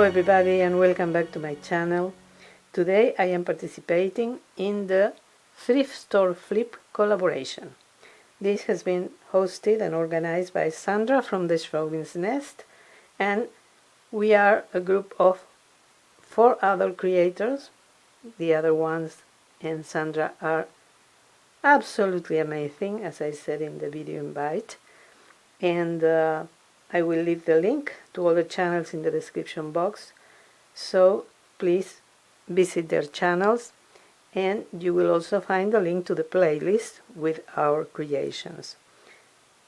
Hello everybody and welcome back to my channel. Today I am participating in the thrift store flip collaboration. This has been hosted and organized by Sandra from The Schwowin's Nest, and we are a group of 4 other creators. The other ones and Sandra are absolutely amazing, as I said in the video invite, and I will leave the link to all the channels in the description box, so please visit their channels, and you will also find a link to the playlist with our creations.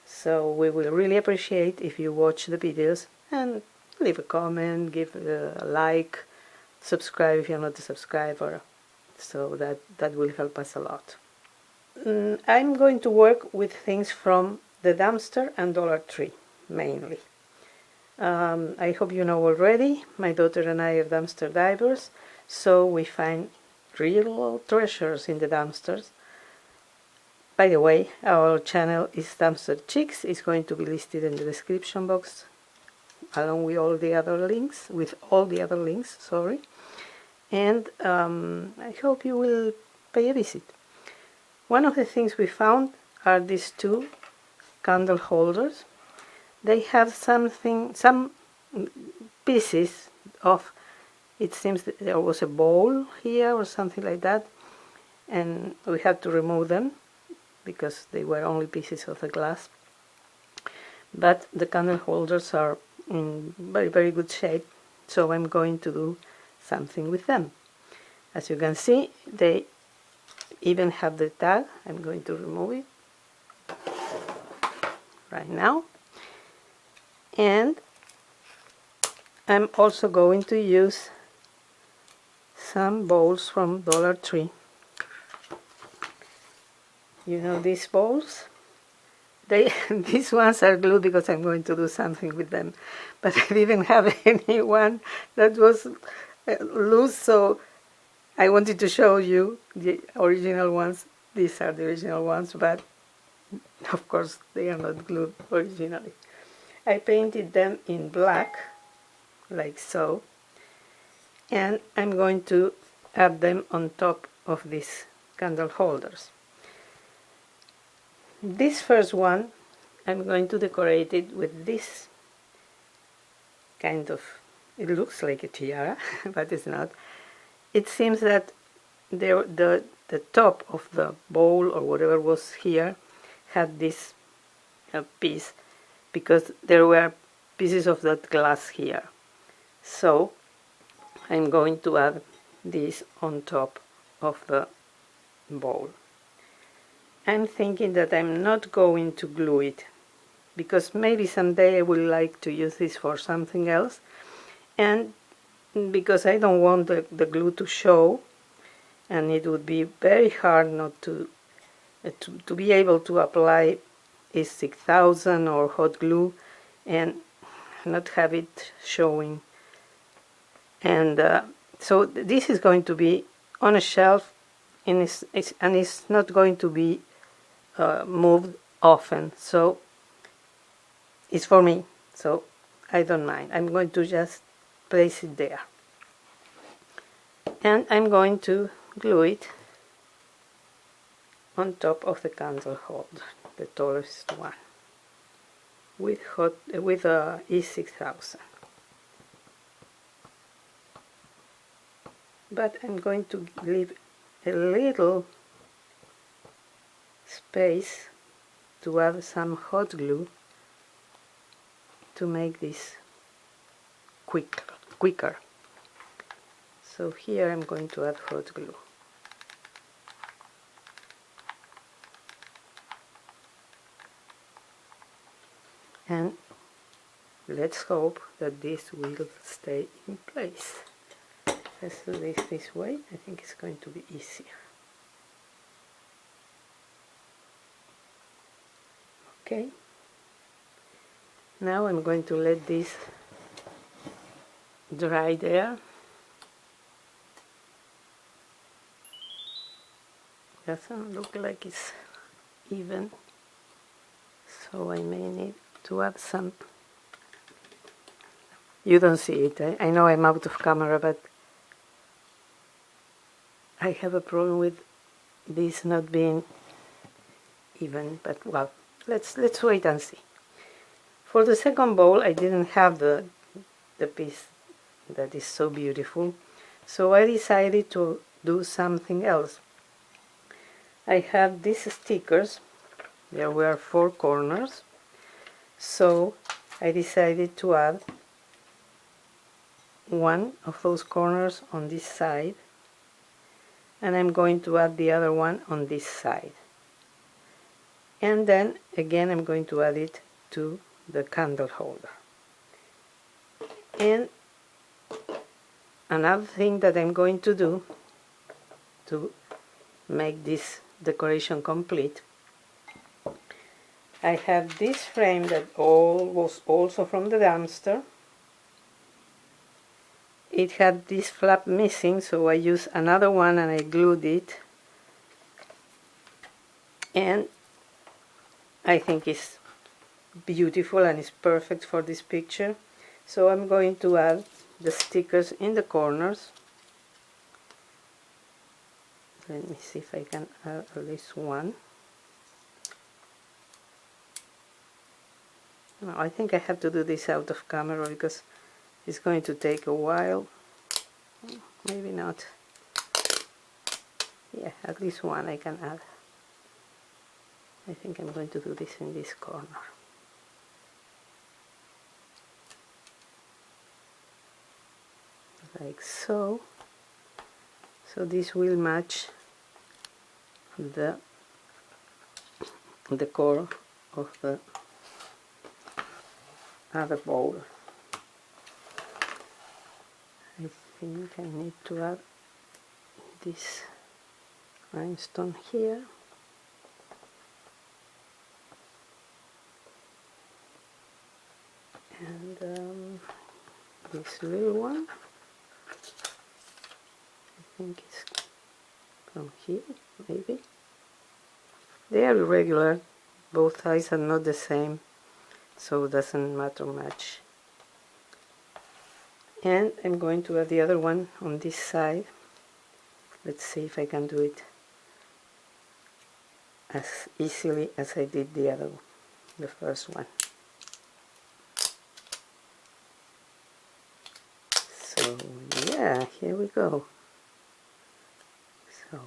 So we will really appreciate if you watch the videos and leave a comment, give a like, subscribe if you're not a subscriber, so that will help us a lot. I'm going to work with things from the dumpster and Dollar Tree mainly. I hope you know already, my daughter and I are dumpster divers, so we find real treasures in the dumpsters. By the way, our channel is Dumpster Chicks. It's going to be listed in the description box along with all the other links, sorry. And I hope you will pay a visit. One of the things we found are these 2 candle holders. They have some pieces of, it seems that there was a bowl here or something like that, and we had to remove them because they were only pieces of the glass. But the candle holders are in very, very good shape, so I'm going to do something with them. As you can see, they even have the tag. I'm going to remove it right now. And I'm also going to use some bowls from Dollar Tree. You know these bowls? These ones are glued because I'm going to do something with them. But I didn't have anyone that was loose, so I wanted to show you the original ones. These are the original ones, but of course they are not glued originally. I painted them in black, like so, and I'm going to add them on top of these candle holders. This first one, I'm going to decorate it with this kind of, it looks like a tiara, but it's not. It seems that the top of the bowl or whatever was here had this piece, because there were pieces of that glass here. So I'm going to add this on top of the bowl. I'm thinking that I'm not going to glue it, because maybe someday I would like to use this for something else, and because I don't want the glue to show, and it would be very hard not to be able to apply is 6000 or hot glue and not have it showing. And so this is going to be on a shelf, and it's not going to be moved often, so it's for me, so I don't mind. I'm going to just place it there, and I'm going to glue it on top of the candle holder, the tallest one, with E6000. But I'm going to leave a little space to add some hot glue to make this quicker. So here I'm going to add hot glue. And let's hope that this will stay in place. Let's do this way. I think it's going to be easier. Okay. Now I'm going to let this dry there. Doesn't look like it's even, so I may need to add some You don't see it. I know I'm out of camera, but I have a problem with this not being even, but well, let's wait and see. For the second bowl, I didn't have the piece that is so beautiful, so I decided to do something else. I have these stickers. There were 4 corners, so I decided to add one of those corners on this side, and I'm going to add the other one on this side, and then again I'm going to add it to the candle holder. And another thing that I'm going to do to make this decoration complete, I have this frame that was also from the dumpster. It had this flap missing, so I used another one and I glued it, and I think it's beautiful and it's perfect for this picture. So I'm going to add the stickers in the corners. Let me see if I can add at least one. No, I think I have to do this out of camera because it's going to take a while. Maybe not. Yeah, at least one I can add. I think I'm going to do this in this corner. Like so. So this will match the core of the other bowl. I think I need to add this rhinestone here. And this little one, I think it's from here, maybe. They are irregular, both sides are not the same, so it doesn't matter much. And I'm going to add the other one on this side. Let's see if I can do it as easily as I did the first one. So yeah, here we go. So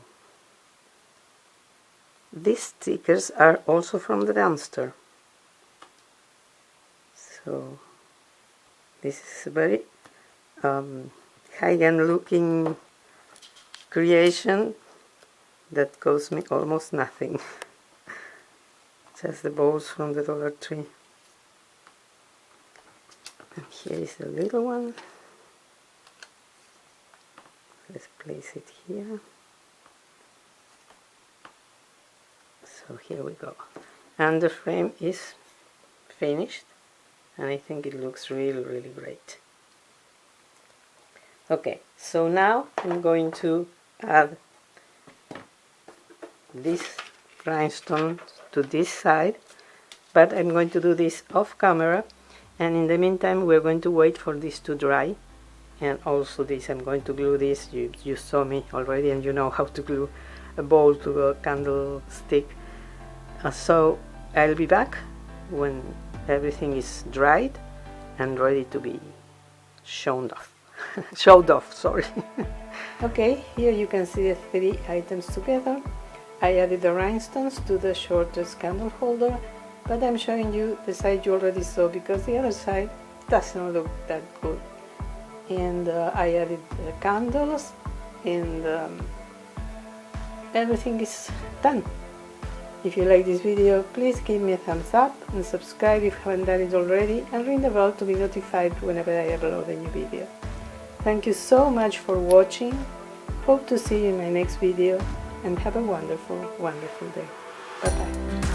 these stickers are also from the dumpster. So this is a very high-end looking creation that cost me almost nothing. Just the bowls from the Dollar Tree. And here is the little one. Let's place it here. So here we go. And the frame is finished, and I think it looks really, really great. Okay, so now I'm going to add this rhinestone to this side, but I'm going to do this off camera, and in the meantime we're going to wait for this to dry. And also this, I'm going to glue this. You saw me already and you know how to glue a bowl to a candlestick. So I'll be back when everything is dried and ready to be shown off. Showed off, sorry. Okay, here you can see the 3 items together. I added the rhinestones to the shortest candle holder, but I'm showing you the side you already saw because the other side doesn't look that good. And I added the candles, and everything is done. If you like this video, please give me a thumbs up and subscribe if you haven't done it already, and ring the bell to be notified whenever I upload a new video. Thank you so much for watching. Hope to see you in my next video, and have a wonderful, wonderful day. Bye bye.